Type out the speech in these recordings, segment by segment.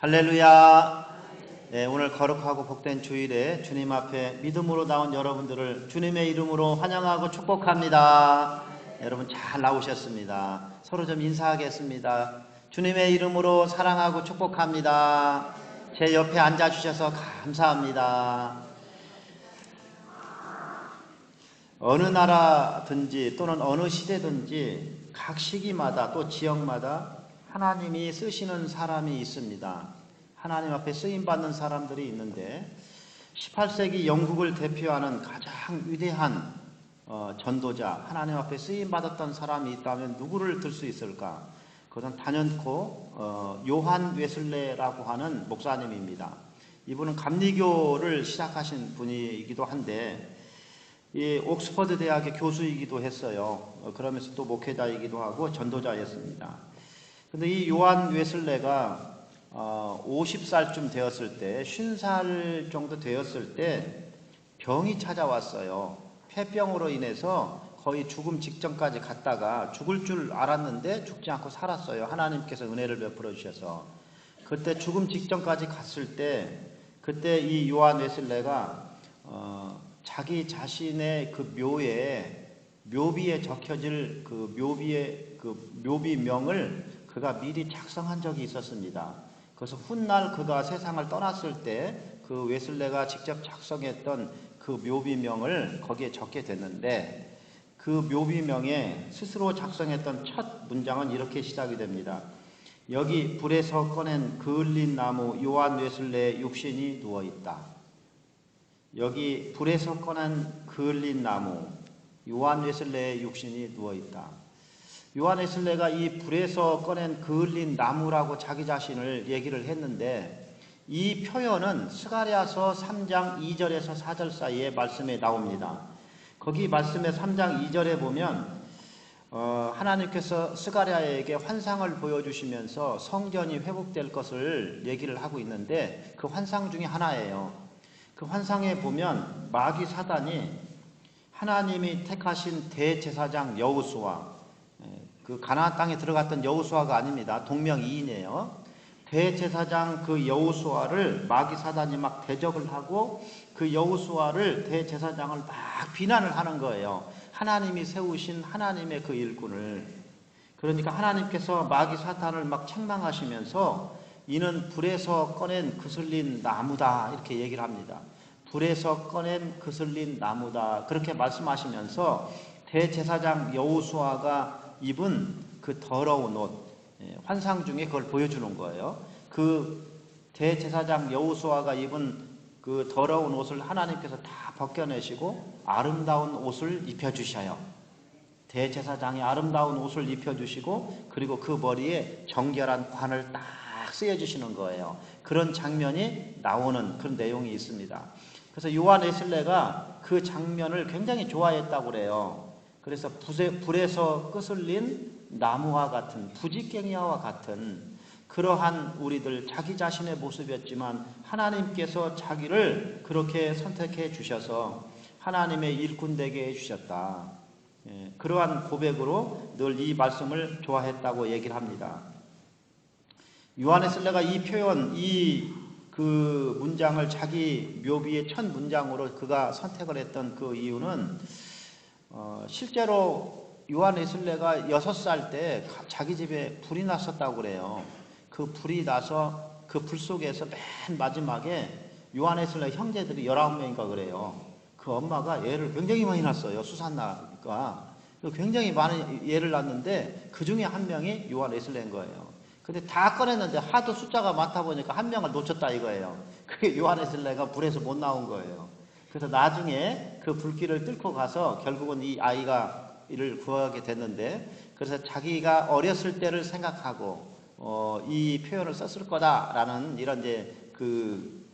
할렐루야. 네, 오늘 거룩하고 복된 주일에 주님 앞에 믿음으로 나온 여러분들을 주님의 이름으로 환영하고 축복합니다. 여러분 잘 나오셨습니다. 서로 좀 인사하겠습니다. 주님의 이름으로 사랑하고 축복합니다. 제 옆에 앉아주셔서 감사합니다. 어느 나라든지 또는 어느 시대든지 각 시기마다 또 지역마다 하나님이 쓰시는 사람이 있습니다. 하나님 앞에 쓰임받는 사람들이 있는데 18세기 영국을 대표하는 가장 위대한 전도자, 하나님 앞에 쓰임받았던 사람이 있다면 누구를 들 수 있을까? 그것은 단연코 요한 웨슬레라고 하는 목사님입니다. 이분은 감리교를 시작하신 분이기도 한데 이 옥스퍼드 대학의 교수이기도 했어요. 그러면서 또 목회자이기도 하고 전도자였습니다. 근데 이 요한 웨슬레가 50살쯤 되었을 때, 50살 정도 되었을 때 병이 찾아왔어요. 폐병으로 인해서 거의 죽음 직전까지 갔다가 죽을 줄 알았는데 죽지 않고 살았어요. 하나님께서 은혜를 베풀어 주셔서. 그때 죽음 직전까지 갔을 때, 그때 이 요한 웨슬레가 자기 자신의 그 묘비에 적혀질 그 묘비명을 그가 미리 작성한 적이 있었습니다. 그래서 훗날 그가 세상을 떠났을 때 그 웨슬레가 직접 작성했던 그 묘비명을 거기에 적게 됐는데, 그 묘비명에 스스로 작성했던 첫 문장은 이렇게 시작이 됩니다. 여기 불에서 꺼낸 그을린 나무 요한 웨슬레의 육신이 누워있다. 여기 불에서 꺼낸 그을린 나무 요한 웨슬레의 육신이 누워있다. 요한 웨슬레가 이 불에서 꺼낸 그을린 나무라고 자기 자신을 얘기를 했는데, 이 표현은 스가랴서 3장 2절에서 4절 사이에 말씀에 나옵니다. 거기 말씀의 3장 2절에 보면 하나님께서 스가랴에게 환상을 보여주시면서 성전이 회복될 것을 얘기를 하고 있는데, 그 환상 중에 하나예요. 그 환상에 보면 마귀 사단이 하나님이 택하신 대제사장 여호수아, 그 가나안 땅에 들어갔던 여호수아가 아닙니다. 동명이인이에요. 대제사장 그 여호수아를 마귀 사단이 막 대적을 하고 그 여호수아를 대제사장을 막 비난을 하는 거예요. 하나님이 세우신 하나님의 그 일꾼을. 그러니까 하나님께서 마귀 사탄을 막 책망하시면서 이는 불에서 꺼낸 그슬린 나무다 이렇게 얘기를 합니다. 불에서 꺼낸 그슬린 나무다 그렇게 말씀하시면서 대제사장 여호수아가 입은 그 더러운 옷, 환상 중에 그걸 보여주는 거예요. 그 대제사장 여호수아가 입은 그 더러운 옷을 하나님께서 다 벗겨내시고 아름다운 옷을 입혀주셔요. 대제사장이 아름다운 옷을 입혀주시고 그리고 그 머리에 정결한 관을 딱 쓰여주시는 거예요. 그런 장면이 나오는 그런 내용이 있습니다. 그래서 요한 웨슬레가 그 장면을 굉장히 좋아했다고 그래요. 그래서 불에서 끄슬린 나무와 같은, 부지깽이와 같은 그러한 우리들, 자기 자신의 모습이었지만 하나님께서 자기를 그렇게 선택해 주셔서 하나님의 일꾼 되게 해주셨다. 그러한 고백으로 늘 이 말씀을 좋아했다고 얘기를 합니다. 요한 웨슬레가 이 표현, 그 문장을 자기 묘비의 첫 문장으로 그가 선택을 했던 그 이유는 실제로 요한 웨슬레가 6살 때 자기 집에 불이 났었다고 그래요. 그 불이 나서 그 불 속에서 맨 마지막에 요한 웨슬레 형제들이 19명인가 그래요. 그 엄마가 애를 굉장히 많이 낳았어요. 수산나니까. 굉장히 많은 애를 낳았는데 그 중에 한 명이 요한 웨슬레인 거예요. 근데 다 꺼냈는데 하도 숫자가 많다 보니까 한 명을 놓쳤다 이거예요. 그게 요한 웨슬레가 불에서 못 나온 거예요. 그래서 나중에 그 불길을 뚫고 가서 결국은 이 아이가 이를 구하게 됐는데, 그래서 자기가 어렸을 때를 생각하고 이 표현을 썼을 거다라는 이런 이제 그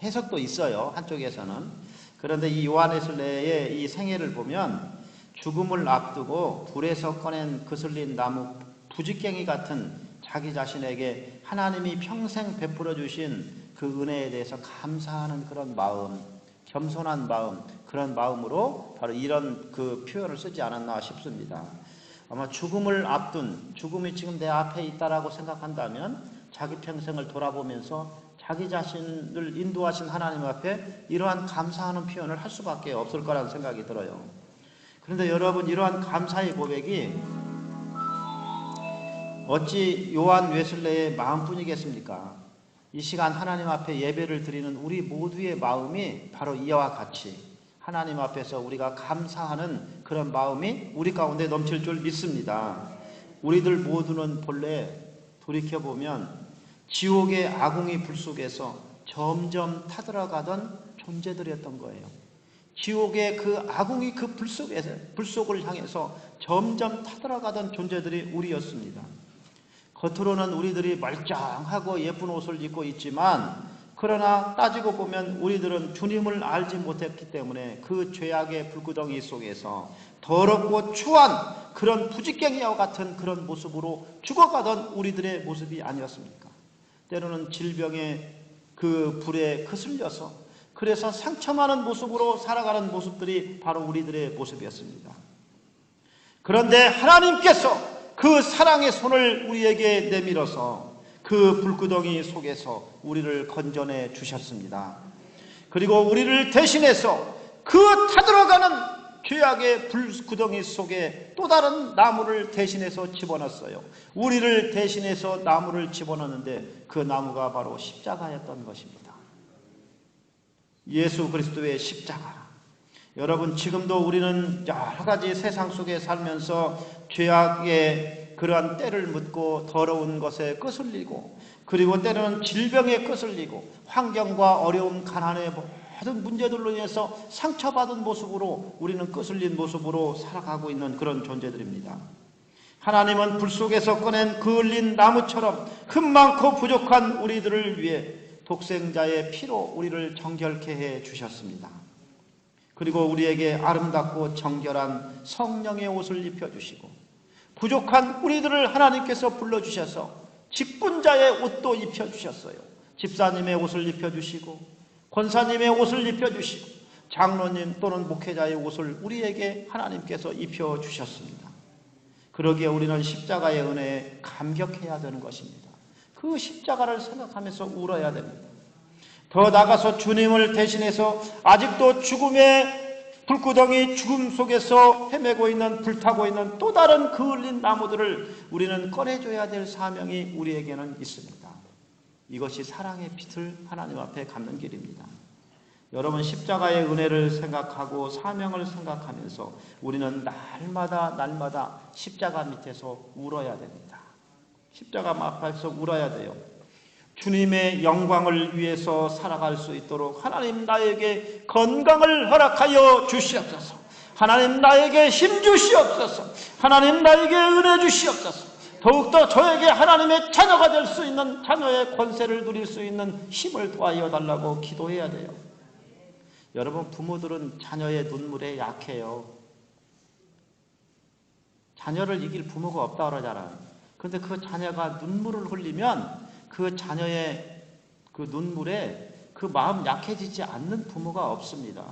해석도 있어요. 한쪽에서는. 그런데 이 요한 웨슬레의 이 생애를 보면 죽음을 앞두고 불에서 꺼낸 그슬린 나무 부지깽이 같은 자기 자신에게 하나님이 평생 베풀어 주신 그 은혜에 대해서 감사하는 그런 마음, 겸손한 마음, 그런 마음으로 바로 이런 그 표현을 쓰지 않았나 싶습니다. 아마 죽음을 앞둔, 죽음이 지금 내 앞에 있다라고 생각한다면 자기 평생을 돌아보면서 자기 자신을 인도하신 하나님 앞에 이러한 감사하는 표현을 할 수밖에 없을 거라는 생각이 들어요. 그런데 여러분, 이러한 감사의 고백이 어찌 요한 웨슬레의 마음뿐이겠습니까? 이 시간 하나님 앞에 예배를 드리는 우리 모두의 마음이 바로 이와 같이 하나님 앞에서 우리가 감사하는 그런 마음이 우리 가운데 넘칠 줄 믿습니다. 우리들 모두는 본래 돌이켜보면 지옥의 아궁이 불 속에서 점점 타들어가던 존재들이었던 거예요. 지옥의 그 아궁이 그 불속을 향해서 점점 타들어가던 존재들이 우리였습니다. 겉으로는 우리들이 멀쩡하고 예쁜 옷을 입고 있지만 그러나 따지고 보면 우리들은 주님을 알지 못했기 때문에 그 죄악의 불구덩이 속에서 더럽고 추한 그런 부직갱이와 같은 그런 모습으로 죽어가던 우리들의 모습이 아니었습니까? 때로는 질병의 그 불에 거슬려서 그래서 상처 많은 모습으로 살아가는 모습들이 바로 우리들의 모습이었습니다. 그런데 하나님께서 그 사랑의 손을 우리에게 내밀어서 그 불구덩이 속에서 우리를 건져내 주셨습니다. 그리고 우리를 대신해서 그 타들어가는 죄악의 불구덩이 속에 또 다른 나무를 대신해서 집어넣었어요. 우리를 대신해서 나무를 집어넣었는데 그 나무가 바로 십자가였던 것입니다. 예수 그리스도의 십자가. 여러분, 지금도 우리는 여러 가지 세상 속에 살면서 죄악의 그러한 때를 묻고 더러운 것에 거슬리고 그리고 때로는 질병에 거슬리고 환경과 어려움, 가난의 모든 문제들로 인해서 상처받은 모습으로 우리는 거슬린 모습으로 살아가고 있는 그런 존재들입니다. 하나님은 불 속에서 꺼낸 그을린 나무처럼 흠 많고 부족한 우리들을 위해 독생자의 피로 우리를 정결케 해 주셨습니다. 그리고 우리에게 아름답고 정결한 성령의 옷을 입혀주시고 부족한 우리들을 하나님께서 불러주셔서 직분자의 옷도 입혀주셨어요. 집사님의 옷을 입혀주시고 권사님의 옷을 입혀주시고 장로님 또는 목회자의 옷을 우리에게 하나님께서 입혀주셨습니다. 그러기에 우리는 십자가의 은혜에 감격해야 되는 것입니다. 그 십자가를 생각하면서 울어야 됩니다. 더 나아가서 주님을 대신해서 아직도 죽음의 불구덩이 죽음 속에서 헤매고 있는 불타고 있는 또 다른 그을린 나무들을 우리는 꺼내줘야 될 사명이 우리에게는 있습니다. 이것이 사랑의 빛을 하나님 앞에 갖는 길입니다. 여러분, 십자가의 은혜를 생각하고 사명을 생각하면서 우리는 날마다 십자가 밑에서 울어야 됩니다. 십자가 앞에서 울어야 돼요. 주님의 영광을 위해서 살아갈 수 있도록 하나님 나에게 건강을 허락하여 주시옵소서. 하나님 나에게 힘 주시옵소서. 하나님 나에게 은혜 주시옵소서. 더욱더 저에게 하나님의 자녀가 될 수 있는 자녀의 권세를 누릴 수 있는 힘을 도하여 달라고 기도해야 돼요. 여러분, 부모들은 자녀의 눈물에 약해요. 자녀를 이길 부모가 없다 그러잖아요. 그런데 그 자녀가 눈물을 흘리면 그 자녀의 그 눈물에 그 마음 약해지지 않는 부모가 없습니다.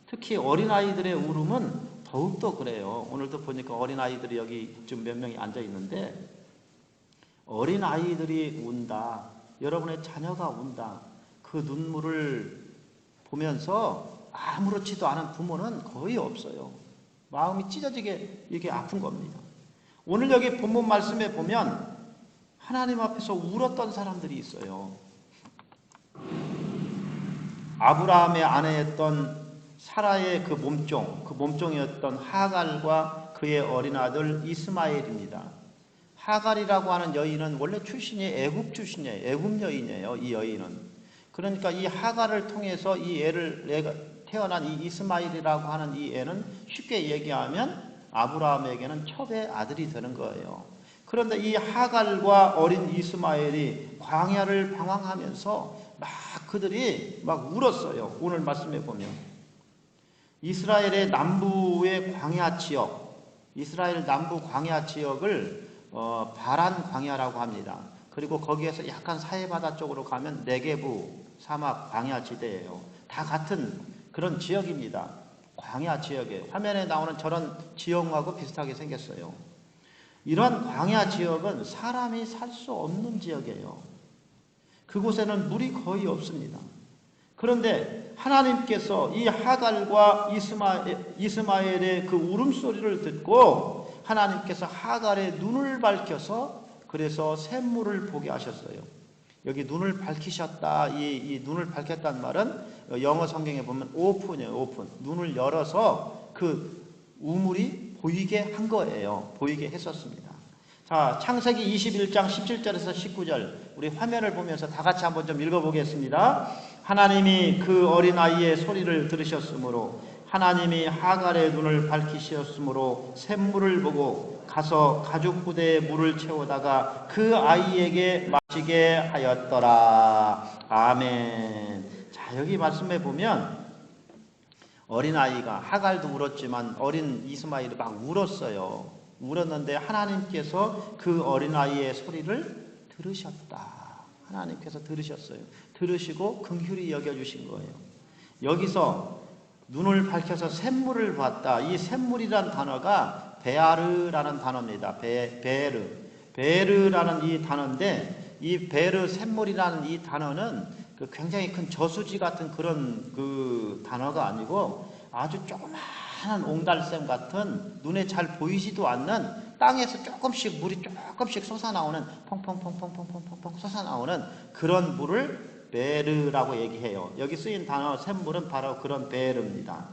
특히 어린아이들의 울음은 더욱더 그래요. 오늘도 보니까 어린아이들이 여기 좀 몇 명이 앉아 있는데 어린아이들이 운다. 여러분의 자녀가 운다. 그 눈물을 보면서 아무렇지도 않은 부모는 거의 없어요. 마음이 찢어지게 이게 아픈 겁니다. 오늘 여기 본문 말씀에 보면 하나님 앞에서 울었던 사람들이 있어요. 아브라함의 아내였던 사라의 그 몸종이었던 하갈과 그의 어린 아들 이스마엘입니다. 하갈이라고 하는 여인은 원래 출신이 애굽 출신이에요. 애굽 여인이에요. 이 여인은. 그러니까 이 하갈을 통해서 이 애를 태어난 이 이스마엘이라고 하는 이 애는 쉽게 얘기하면 아브라함에게는 첩의 아들이 되는 거예요. 그런데 이 하갈과 어린 이스마엘이 광야를 방황하면서 그들이 울었어요. 오늘 말씀에 보면 이스라엘의 남부의 광야 지역, 이스라엘 남부 광야 지역을 바란 광야라고 합니다. 그리고 거기에서 약간 사해바다 쪽으로 가면 네게부 사막 광야 지대예요. 다 같은 그런 지역입니다. 광야 지역이에요. 화면에 나오는 저런 지형하고 비슷하게 생겼어요. 이런 광야 지역은 사람이 살 수 없는 지역이에요. 그곳에는 물이 거의 없습니다. 그런데 하나님께서 이 하갈과 이스마엘의 그 울음소리를 듣고 하나님께서 하갈의 눈을 밝혀서 그래서 샘물을 보게 하셨어요. 여기 눈을 밝히셨다. 이 눈을 밝혔다는 말은 영어 성경에 보면 오픈이에요. 오픈. 눈을 열어서 그 우물이 보이게 한 거예요. 보이게 했었습니다. 자, 창세기 21장 17절에서 19절 우리 화면을 보면서 다 같이 한번 좀 읽어보겠습니다. 하나님이 그 어린아이의 소리를 들으셨으므로 하나님이 하갈의 눈을 밝히셨으므로 샘물을 보고 가서 가죽 부대에 물을 채우다가 그 아이에게 마시게 하였더라. 아멘. 자, 여기 말씀해 보면 어린아이가 하갈도 울었지만 어린 이스마엘이 막 울었어요. 울었는데 하나님께서 그 어린아이의 소리를 들으셨다. 하나님께서 들으셨어요. 들으시고 긍휼히 여겨주신 거예요. 여기서 눈을 밝혀서 샘물을 봤다. 이 샘물이란 단어가 베아르라는 단어입니다. 베르라는 이 단어인데 이 베르 샘물이라는 이 단어는 그 굉장히 큰 저수지 같은 그런 그 단어가 아니고 아주 조그마한 옹달샘 같은 눈에 잘 보이지도 않는 땅에서 조금씩 물이 조금씩 솟아나오는 펑펑펑펑펑펑펑 솟아나오는 그런 물을 베르라고 얘기해요. 여기 쓰인 단어 샘물은 바로 그런 베르입니다.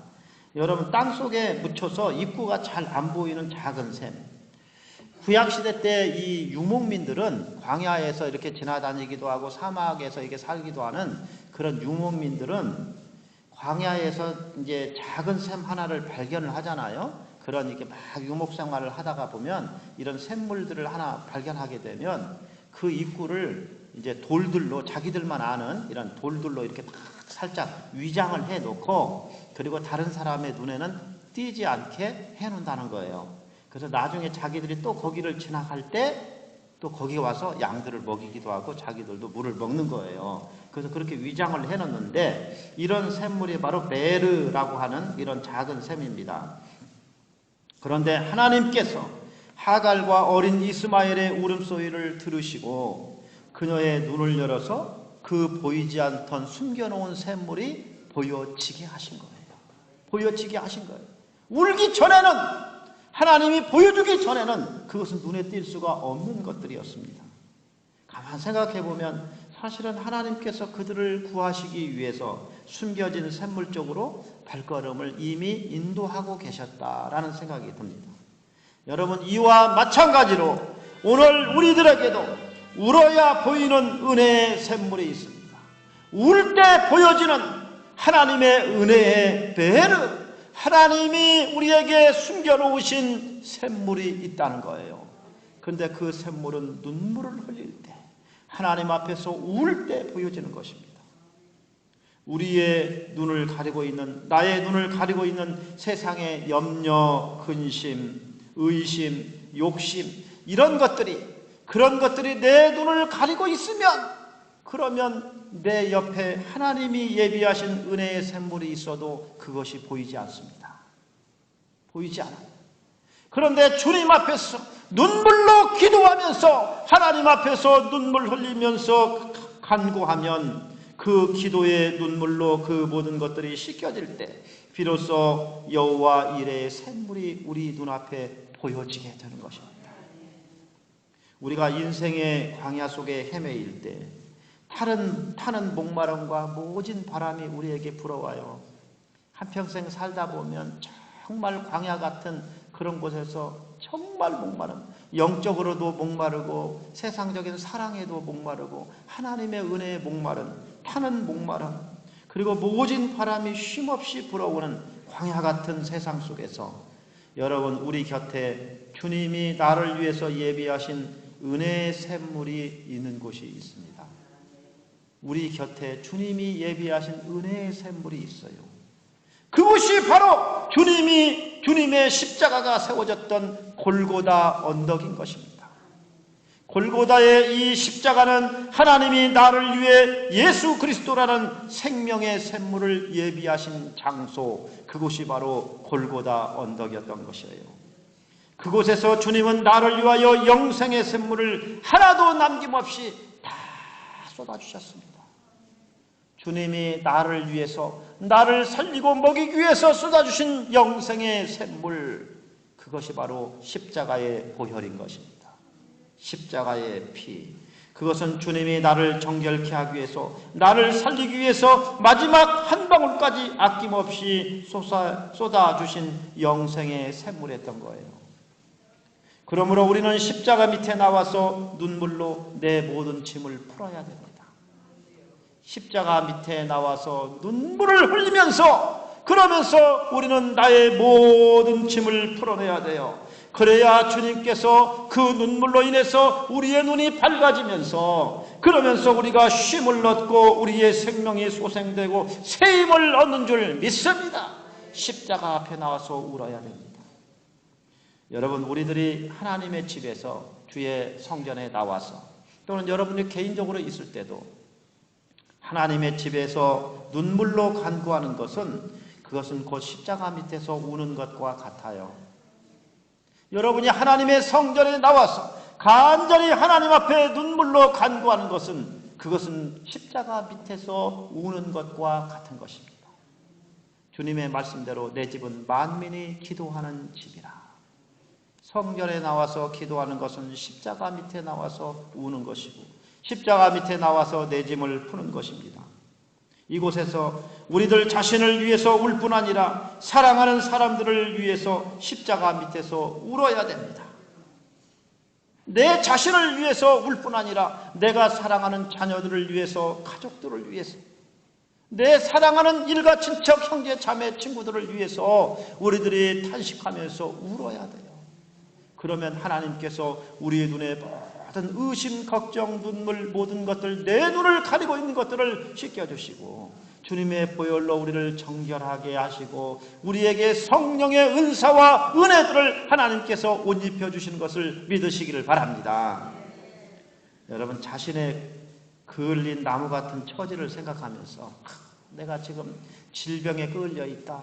여러분 땅속에 묻혀서 입구가 잘 안 보이는 작은 샘. 구약시대 때 이 유목민들은 광야에서 이렇게 지나다니기도 하고 사막에서 이렇게 살기도 하는 그런 유목민들은 광야에서 이제 작은 샘 하나를 발견을 하잖아요. 그런 이렇게 막 유목 생활을 하다가 보면 이런 샘물들을 하나 발견하게 되면 그 입구를 이제 돌들로 자기들만 아는 이런 돌들로 이렇게 막 살짝 위장을 해 놓고 그리고 다른 사람의 눈에는 띄지 않게 해 놓는다는 거예요. 그래서 나중에 자기들이 또 거기를 지나갈 때 또 거기 와서 양들을 먹이기도 하고 자기들도 물을 먹는 거예요. 그래서 그렇게 위장을 해 놓는데 이런 샘물이 바로 베르라고 하는 이런 작은 샘입니다. 그런데 하나님께서 하갈과 어린 이스마엘의 울음소리를 들으시고 그녀의 눈을 열어서 그 보이지 않던 숨겨놓은 샘물이 보여지게 하신 거예요. 보여지게 하신 거예요. 울기 전에는 하나님이 보여주기 전에는 그것은 눈에 띌 수가 없는 것들이었습니다. 가만 생각해 보면 사실은 하나님께서 그들을 구하시기 위해서 숨겨진 샘물 쪽으로 발걸음을 이미 인도하고 계셨다라는 생각이 듭니다. 여러분 이와 마찬가지로 오늘 우리들에게도 울어야 보이는 은혜의 샘물이 있습니다. 울 때 보여지는 하나님의 은혜의 베르, 하나님이 우리에게 숨겨놓으신 샘물이 있다는 거예요. 그런데 그 샘물은 눈물을 흘릴 때 하나님 앞에서 울 때 보여지는 것입니다. 우리의 눈을 가리고 있는 나의 눈을 가리고 있는 세상의 염려, 근심, 의심, 욕심 이런 것들이 그런 것들이 내 눈을 가리고 있으면 그러면 내 옆에 하나님이 예비하신 은혜의 샘물이 있어도 그것이 보이지 않습니다. 보이지 않아요. 그런데 주님 앞에서 눈물로 기도하면서 하나님 앞에서 눈물 흘리면서 간구하면 그 기도의 눈물로 그 모든 것들이 씻겨질 때 비로소 여호와 이레의 샘물이 우리 눈앞에 보여지게 되는 것입니다. 우리가 인생의 광야 속에 헤매일 때 타는 목마름과 모진 바람이 우리에게 불어와요. 한평생 살다 보면 정말 광야 같은 그런 곳에서 정말 목마름, 영적으로도 목마르고 세상적인 사랑에도 목마르고 하나님의 은혜에 목마른 타는 목마름 그리고 모진 바람이 쉼없이 불어오는 광야 같은 세상 속에서 여러분 우리 곁에 주님이 나를 위해서 예비하신 은혜의 샘물이 있는 곳이 있습니다. 우리 곁에 주님이 예비하신 은혜의 샘물이 있어요. 그것이 바로 주님의 십자가가 세워졌던 골고다 언덕인 것입니다. 골고다의 이 십자가는 하나님이 나를 위해 예수 그리스도라는 생명의 샘물을 예비하신 장소, 그곳이 바로 골고다 언덕이었던 것이에요. 그곳에서 주님은 나를 위하여 영생의 샘물을 하나도 남김없이 다 쏟아주셨습니다. 주님이 나를 위해서, 나를 살리고 먹이기 위해서 쏟아주신 영생의 샘물, 그것이 바로 십자가의 보혈인 것입니다. 십자가의 피, 그것은 주님이 나를 정결케 하기 위해서, 나를 살리기 위해서 마지막 한 방울까지 아낌없이 쏟아주신 영생의 샘물이었던 거예요. 그러므로 우리는 십자가 밑에 나와서 눈물로 내 모든 짐을 풀어야 됩니다. 십자가 밑에 나와서 눈물을 흘리면서, 그러면서 우리는 나의 모든 짐을 풀어내야 돼요. 그래야 주님께서 그 눈물로 인해서 우리의 눈이 밝아지면서, 그러면서 우리가 쉼을 얻고 우리의 생명이 소생되고 새 힘을 얻는 줄 믿습니다. 십자가 앞에 나와서 울어야 됩니다. 여러분, 우리들이 하나님의 집에서, 주의 성전에 나와서, 또는 여러분이 개인적으로 있을 때도 하나님의 집에서 눈물로 간구하는 것은, 그것은 곧 십자가 밑에서 우는 것과 같아요. 여러분이 하나님의 성전에 나와서 간절히 하나님 앞에 눈물로 간구하는 것은, 그것은 십자가 밑에서 우는 것과 같은 것입니다. 주님의 말씀대로 내 집은 만민이 기도하는 집이라. 성전에 나와서 기도하는 것은 십자가 밑에 나와서 우는 것이고, 십자가 밑에 나와서 내 짐을 푸는 것입니다. 이곳에서 우리들 자신을 위해서 울 뿐 아니라 사랑하는 사람들을 위해서 십자가 밑에서 울어야 됩니다. 내 자신을 위해서 울 뿐 아니라 내가 사랑하는 자녀들을 위해서, 가족들을 위해서, 내 사랑하는 일가 친척 형제 자매 친구들을 위해서 우리들이 탄식하면서 울어야 돼요. 그러면 하나님께서 우리의 눈에 모든 의심, 걱정, 눈물, 모든 것들, 내 눈을 가리고 있는 것들을 씻겨주시고 주님의 보혈로 우리를 정결하게 하시고 우리에게 성령의 은사와 은혜들을 하나님께서 옷 입혀주시는 것을 믿으시기를 바랍니다. 여러분, 자신의 그을린 나무 같은 처지를 생각하면서 내가 지금 질병에 끌려 있다,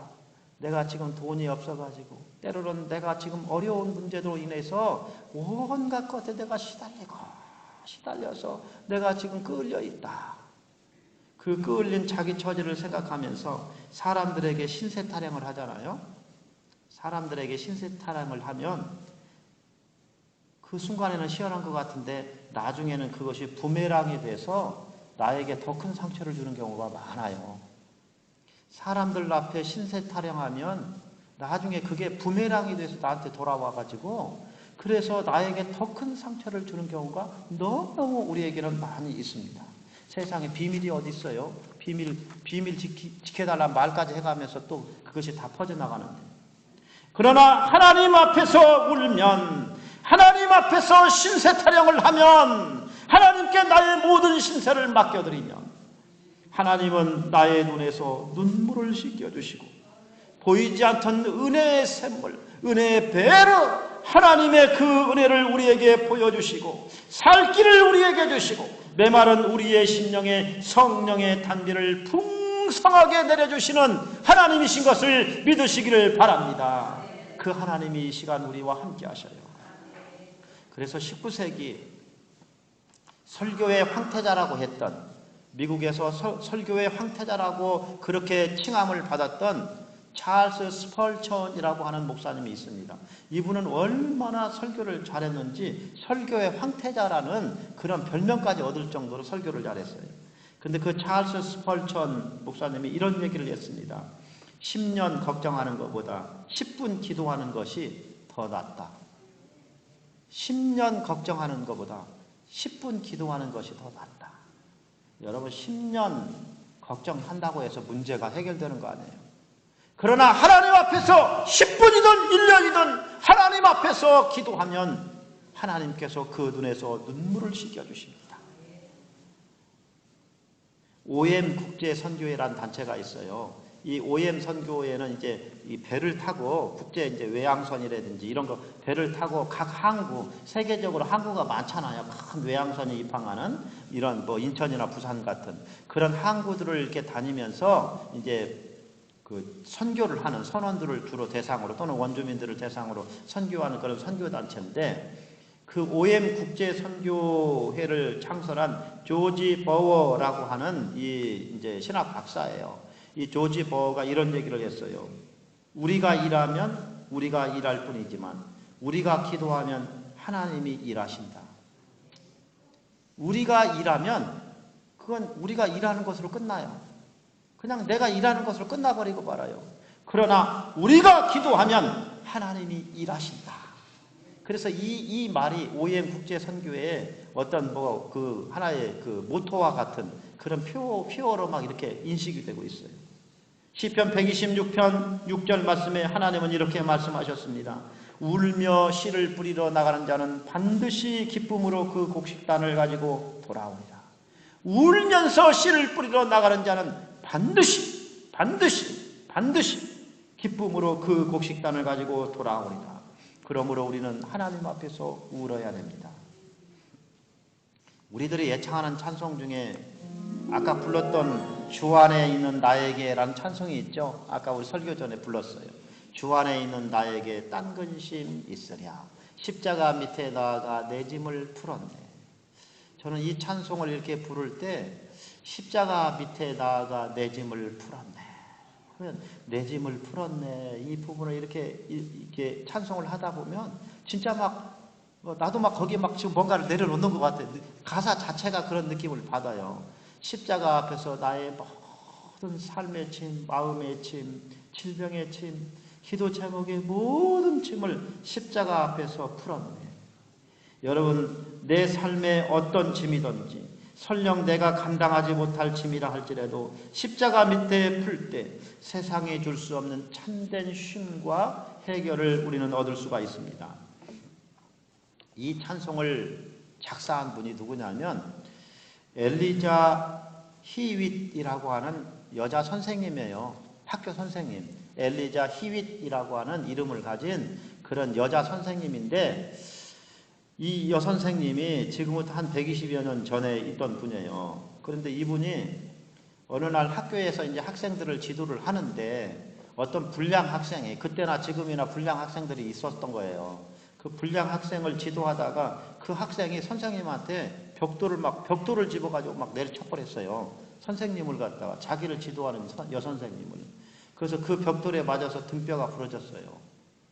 내가 지금 돈이 없어가지고, 때로는 내가 지금 어려운 문제로 인해서 온갖 것에 내가 시달려서 내가 지금 끌려 있다. 그 끌린 자기 처지를 생각하면서 사람들에게 신세 타령을 하잖아요. 사람들에게 신세 타령을 하면 그 순간에는 시원한 것 같은데 나중에는 그것이 부메랑이 돼서 나에게 더 큰 상처를 주는 경우가 많아요. 사람들 앞에 신세 타령하면 나중에 그게 부메랑이 돼서 나한테 돌아와가지고, 그래서 나에게 더 큰 상처를 주는 경우가 너무너무 우리에게는 많이 있습니다. 세상에 비밀이 어디 있어요? 비밀 지켜달라는 말까지 해가면서 또 그것이 다 퍼져나가는데. 그러나 하나님 앞에서 울면, 하나님 앞에서 신세 타령을 하면, 하나님께 나의 모든 신세를 맡겨드리면 하나님은 나의 눈에서 눈물을 씻겨주시고 보이지 않던 은혜의 샘물, 은혜의 배로 하나님의 그 은혜를 우리에게 보여주시고 살 길을 우리에게 주시고 메마른 우리의 심령에 성령의 단비를 풍성하게 내려주시는 하나님이신 것을 믿으시기를 바랍니다. 그 하나님이 이 시간 우리와 함께 하셔요. 그래서 19세기 설교의 황태자라고 했던, 미국에서 설교의 황태자라고 그렇게 칭함을 받았던 찰스 스펄천이라고 하는 목사님이 있습니다. 이분은 얼마나 설교를 잘했는지 설교의 황태자라는 그런 별명까지 얻을 정도로 설교를 잘했어요. 근데 그 찰스 스펄천 목사님이 이런 얘기를 했습니다. 10년 걱정하는 것보다 10분 기도하는 것이 더 낫다. 10년 걱정하는 것보다 10분 기도하는 것이 더 낫다. 여러분, 10년 걱정한다고 해서 문제가 해결되는 거 아니에요. 그러나 하나님 앞에서 10분이든 1년이든 하나님 앞에서 기도하면 하나님께서 그 눈에서 눈물을 씻겨주십니다. OM 국제선교회라는 단체가 있어요. 이 OM 선교회는 이제 이 배를 타고 국제 이제 외항선이라든지 이런 거 배를 타고 각 항구, 세계적으로 항구가 많잖아요. 큰 외항선이 입항하는 이런 뭐 인천이나 부산 같은 그런 항구들을 이렇게 다니면서 이제 그 선교를 하는 선원들을 주로 대상으로 또는 원주민들을 대상으로 선교하는 그런 선교단체인데, 그 OM 국제 선교회를 창설한 조지 버워라고 하는 이제 신학 박사예요. 이 조지 버워가 이런 얘기를 했어요. 우리가 일하면 우리가 일할 뿐이지만 우리가 기도하면 하나님이 일하신다. 우리가 일하면 그건 우리가 일하는 것으로 끝나요. 그냥 내가 일하는 것으로 끝나버리고 말아요. 그러나 우리가 기도하면 하나님이 일하신다. 그래서 이 말이 OM 국제 선교의 어떤 그 하나의 그 모토와 같은 그런 표어로 막 이렇게 인식이 되고 있어요. 시편 126편 6절 말씀에 하나님은 이렇게 말씀하셨습니다. 울며 씨를 뿌리러 나가는 자는 반드시 기쁨으로 그 곡식단을 가지고 돌아오리라. 울면서 씨를 뿌리러 나가는 자는 반드시 기쁨으로 그 곡식단을 가지고 돌아오리라. 그러므로 우리는 하나님 앞에서 울어야 됩니다. 우리들이 애창하는 찬송 중에 아까 불렀던 주 안에 있는 나에게라는 찬송이 있죠. 아까 우리 설교 전에 불렀어요. 주 안에 있는 나에게 딴 근심 있으랴. 십자가 밑에 나아가 내 짐을 풀었네. 저는 이 찬송을 이렇게 부를 때 십자가 밑에 나아가 내 짐을 풀었네. 그러면 내 짐을 풀었네. 이 부분을 이렇게 찬송을 하다 보면 진짜 막 나도 막 거기에 막 지금 뭔가를 내려놓는 것 같아요. 가사 자체가 그런 느낌을 받아요. 십자가 앞에서 나의 모든 삶의 짐, 마음의 짐, 질병의 짐, 기도 제목의 모든 짐을 십자가 앞에서 풀었네. 여러분, 내 삶에 어떤 짐이든지 설령 내가 감당하지 못할 짐이라 할지라도 십자가 밑에 풀 때 세상에 줄 수 없는 참된 쉼과 해결을 우리는 얻을 수가 있습니다. 이 찬송을 작사한 분이 누구냐면 엘리자 히윗이라고 하는 여자 선생님이에요. 학교 선생님. 엘리자 히윗이라고 하는 이름을 가진 그런 여자 선생님인데 이 여선생님이 지금부터 한 120여 년 전에 있던 분이에요. 그런데 이분이 어느 날 학교에서 이제 학생들을 지도를 하는데 어떤 불량 학생이 그때나 지금이나 불량 학생들이 있었던 거예요. 그 불량 학생을 지도하다가 그 학생이 선생님한테 벽돌을 집어가지고 막 내리쳐버렸어요. 선생님을 갖다가 자기를 지도하는 여선생님을. 그래서 그 벽돌에 맞아서 등뼈가 부러졌어요.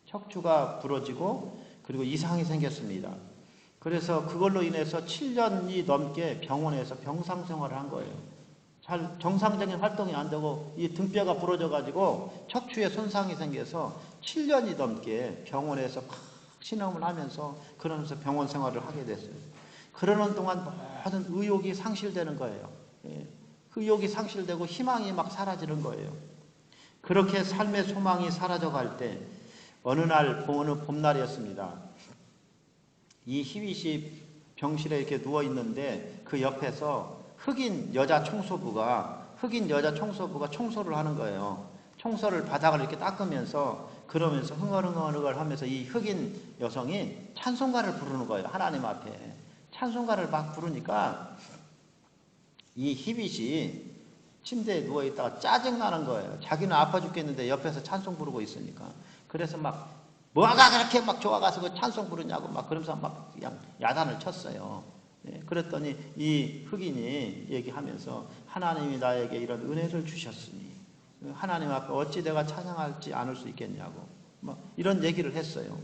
척추가 부러지고 그리고 이상이 생겼습니다. 그래서 그걸로 인해서 7년이 넘게 병원에서 병상 생활을 한 거예요. 잘 정상적인 활동이 안 되고 이 등뼈가 부러져가지고 척추에 손상이 생겨서 7년이 넘게 병원에서 막 신음을 하면서 그러면서 병원 생활을 하게 됐어요. 그러는 동안 모든 의욕이 상실되는 거예요. 그 의욕이 상실되고 희망이 막 사라지는 거예요. 그렇게 삶의 소망이 사라져갈 때 어느 날 봄날이었습니다. 이 희윗이 병실에 이렇게 누워 있는데 그 옆에서 흑인 여자 청소부가 청소를 하는 거예요. 청소를 바닥을 이렇게 닦으면서 그러면서 흥얼흥얼 하면서 이 흑인 여성이 찬송가를 부르는 거예요. 하나님 앞에 찬송가를 막 부르니까 이 희윗이 침대에 누워 있다가 짜증 나는 거예요. 자기는 아파 죽겠는데 옆에서 찬송 부르고 있으니까. 그래서 막 뭐가 그렇게 막 좋아가서 그 찬송 부르냐고 막 그러면서 막 그냥 야단을 쳤어요. 그랬더니 이 흑인이 얘기하면서 하나님이 나에게 이런 은혜를 주셨으니 하나님 앞에 어찌 내가 찬양할지 않을 수 있겠냐고 막 이런 얘기를 했어요.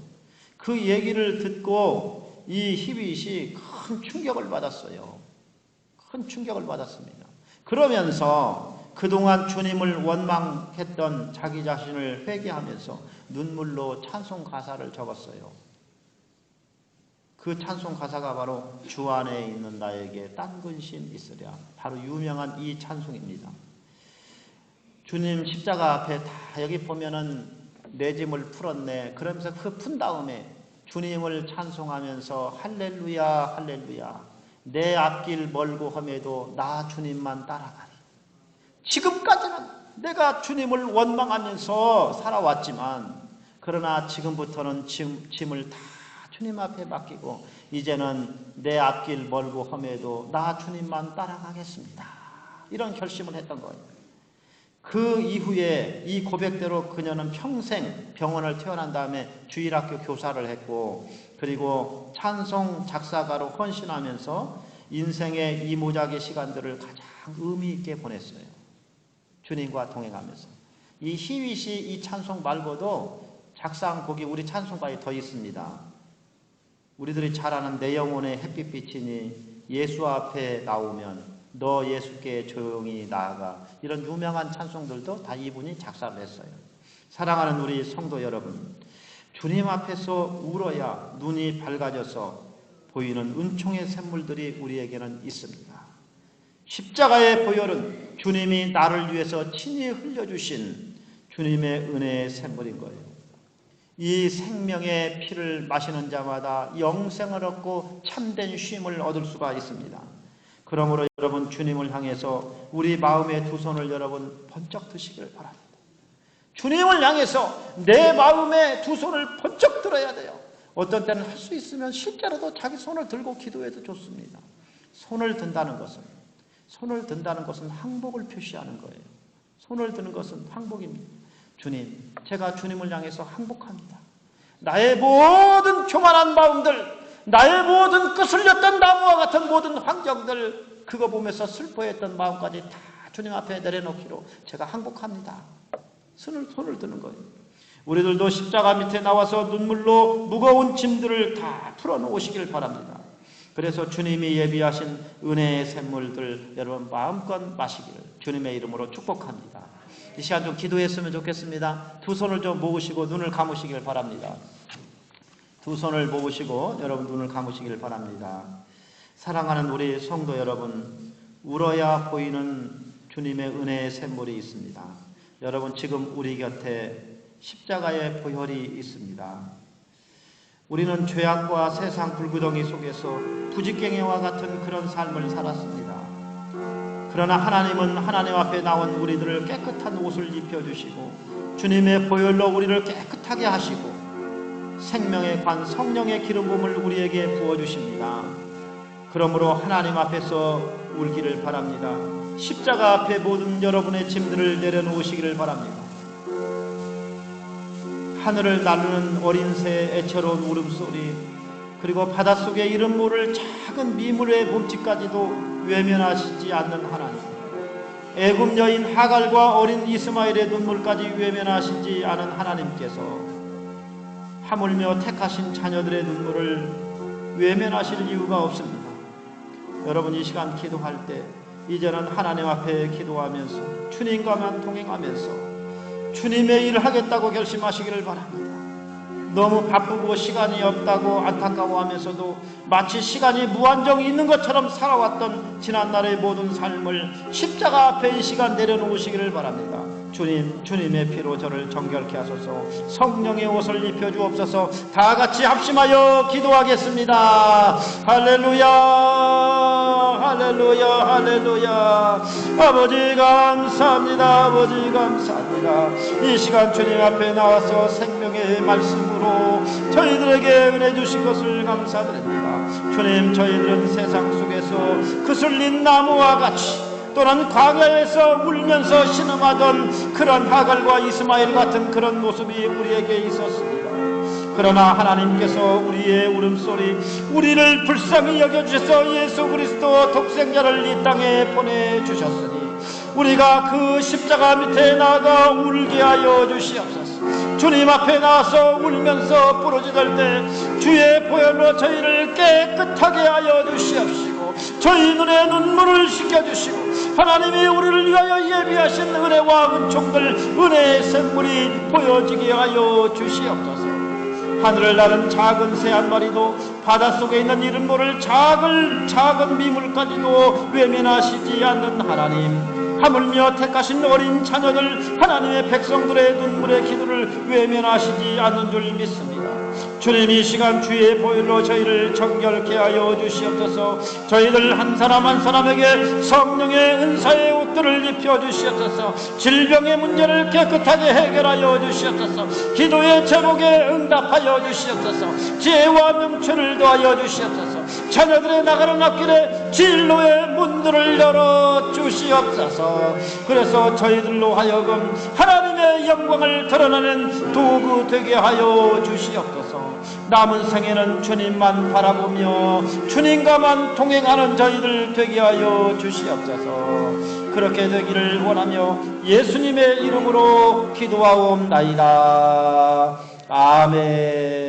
그 얘기를 듣고 이 희윗이 큰 충격을 받았어요. 큰 충격을 받았습니다. 그러면서 그동안 주님을 원망했던 자기 자신을 회개하면서 눈물로 찬송 가사를 적었어요. 그 찬송 가사가 바로 주 안에 있는 나에게 딴 근심 있으랴. 바로 유명한 이 찬송입니다. 주님 십자가 앞에 다 여기 보면은 내 짐을 풀었네. 그러면서 그 푼 다음에 주님을 찬송하면서 할렐루야 할렐루야. 내 앞길 멀고 험해도 나 주님만 따라가리. 지금까지는 내가 주님을 원망하면서 살아왔지만 그러나 지금부터는 짐을 다 주님 앞에 맡기고 이제는 내 앞길 멀고 험해도 나 주님만 따라가겠습니다. 이런 결심을 했던 거예요. 그 이후에 이 고백대로 그녀는 평생 병원을 퇴원한 다음에 주일학교 교사를 했고, 그리고 찬송 작사가로 헌신하면서 인생의 이모작의 시간들을 가장 의미 있게 보냈어요. 주님과 동행하면서. 이 희윗이 이 찬송 말고도 작사한 곡이 우리 찬송가에 더 있습니다. 우리들이 잘 아는 내 영혼의 햇빛빛이니 예수 앞에 나오면 너 예수께 조용히 나아가, 이런 유명한 찬송들도 다 이분이 작사를 했어요. 사랑하는 우리 성도 여러분, 주님 앞에서 울어야 눈이 밝아져서 보이는 은총의 샘물들이 우리에게는 있습니다. 십자가의 보혈은 주님이 나를 위해서 친히 흘려주신 주님의 은혜의 샘물인 거예요. 이 생명의 피를 마시는 자마다 영생을 얻고 참된 쉼을 얻을 수가 있습니다. 그러므로 여러분, 주님을 향해서 우리 마음의 두 손을 여러분 번쩍 드시길 바랍니다. 주님을 향해서 내 마음의 두 손을 번쩍 들어야 돼요. 어떤 때는 할 수 있으면 실제로도 자기 손을 들고 기도해도 좋습니다. 손을 든다는 것은 항복을 표시하는 거예요. 손을 드는 것은 항복입니다. 주님, 제가 주님을 향해서 항복합니다. 나의 모든 교만한 마음들, 나의 모든 끄슬렸던 나무와 같은 모든 환경들, 그거 보면서 슬퍼했던 마음까지 다 주님 앞에 내려놓기로 제가 항복합니다. 손을 드는 거예요. 우리들도 십자가 밑에 나와서 눈물로 무거운 짐들을 다 풀어놓으시길 바랍니다. 그래서 주님이 예비하신 은혜의 샘물들 여러분 마음껏 마시기를 주님의 이름으로 축복합니다. 이 시간 좀 기도했으면 좋겠습니다. 두 손을 좀 모으시고 눈을 감으시길 바랍니다. 두 손을 모으시고 여러분 눈을 감으시길 바랍니다. 사랑하는 우리 성도 여러분, 울어야 보이는 주님의 은혜의 샘물이 있습니다. 여러분, 지금 우리 곁에 십자가의 보혈이 있습니다. 우리는 죄악과 세상 불구덩이 속에서 부직갱이와 같은 그런 삶을 살았습니다. 그러나 하나님은 하나님 앞에 나온 우리들을 깨끗한 옷을 입혀주시고 주님의 보혈로 우리를 깨끗하게 하시고 생명의 관 성령의 기름 부음을 우리에게 부어주십니다. 그러므로 하나님 앞에서 울기를 바랍니다. 십자가 앞에 모든 여러분의 짐들을 내려놓으시기를 바랍니다. 하늘을 나르는 어린 새의 애처로운 울음소리, 그리고 바닷속에 이름 모를 작은 미물의 몸짓까지도 외면하시지 않는 하나님, 애굽 여인 하갈과 어린 이스마엘의 눈물까지 외면하시지 않은 하나님께서 하물며 택하신 자녀들의 눈물을 외면하실 이유가 없습니다. 여러분, 이 시간 기도할 때 이제는 하나님 앞에 기도하면서 주님과만 동행하면서 주님의 일을 하겠다고 결심하시기를 바랍니다. 너무 바쁘고 시간이 없다고 안타까워하면서도 마치 시간이 무한정 있는 것처럼 살아왔던 지난날의 모든 삶을 십자가 앞에 이 시간 내려놓으시기를 바랍니다. 주님, 주님의 피로 저를 정결케 하소서. 성령의 옷을 입혀주옵소서. 다 같이 합심하여 기도하겠습니다. 할렐루야, 할렐루야, 할렐루야. 아버지 감사합니다. 아버지 감사합니다. 이 시간 주님 앞에 나와서 생명의 말씀으로 저희들에게 은혜 주신 것을 감사드립니다. 주님, 저희들은 세상 속에서 그슬린 나무와 같이 또는 광야에서 울면서 신음하던 그런 하갈과 이스마엘 같은 그런 모습이 우리에게 있었습니다. 그러나 하나님께서 우리의 울음소리, 우리를 불쌍히 여겨주셔서 예수 그리스도 독생자를 이 땅에 보내주셨으니 우리가 그 십자가 밑에 나가 울게 하여 주시옵소서. 주님 앞에 나와서 울면서 부르짖을 때 주의 보혈로 저희를 깨끗하게 하여 주시옵시고 저희 눈에 눈물을 씻겨주시고 하나님이 우리를 위하여 예비하신 은혜와 은총들, 은혜의 샘물이 보여지게 하여 주시옵소서. 하늘을 나른 작은 새 한 마리도 바닷속에 있는 이름 모를 작은 미물까지도 외면하시지 않는 하나님, 하물며 택하신 어린 자녀들 하나님의 백성들의 눈물의 기도를 외면하시지 않는 줄 믿습니다. 주님, 이 시간 주의 보혈로 저희를 정결케 하여 주시옵소서. 저희들 한 사람 한 사람에게 성령의 은사의 옷들을 입혀 주시옵소서. 질병의 문제를 깨끗하게 해결하여 주시옵소서. 기도의 제목에 응답하여 주시옵소서. 지혜와 명철을 더하여 주시옵소서. 자녀들의 나가는 앞길에 진로의 문들을 열어 주시옵소서. 그래서 저희들로 하여금 하나님의 영광을 드러내는 도구 되게 하여 주시옵소서. 남은 생에는 주님만 바라보며 주님과만 동행하는 저희들 되게 하여 주시옵소서. 그렇게 되기를 원하며 예수님의 이름으로 기도하옵나이다. 아멘.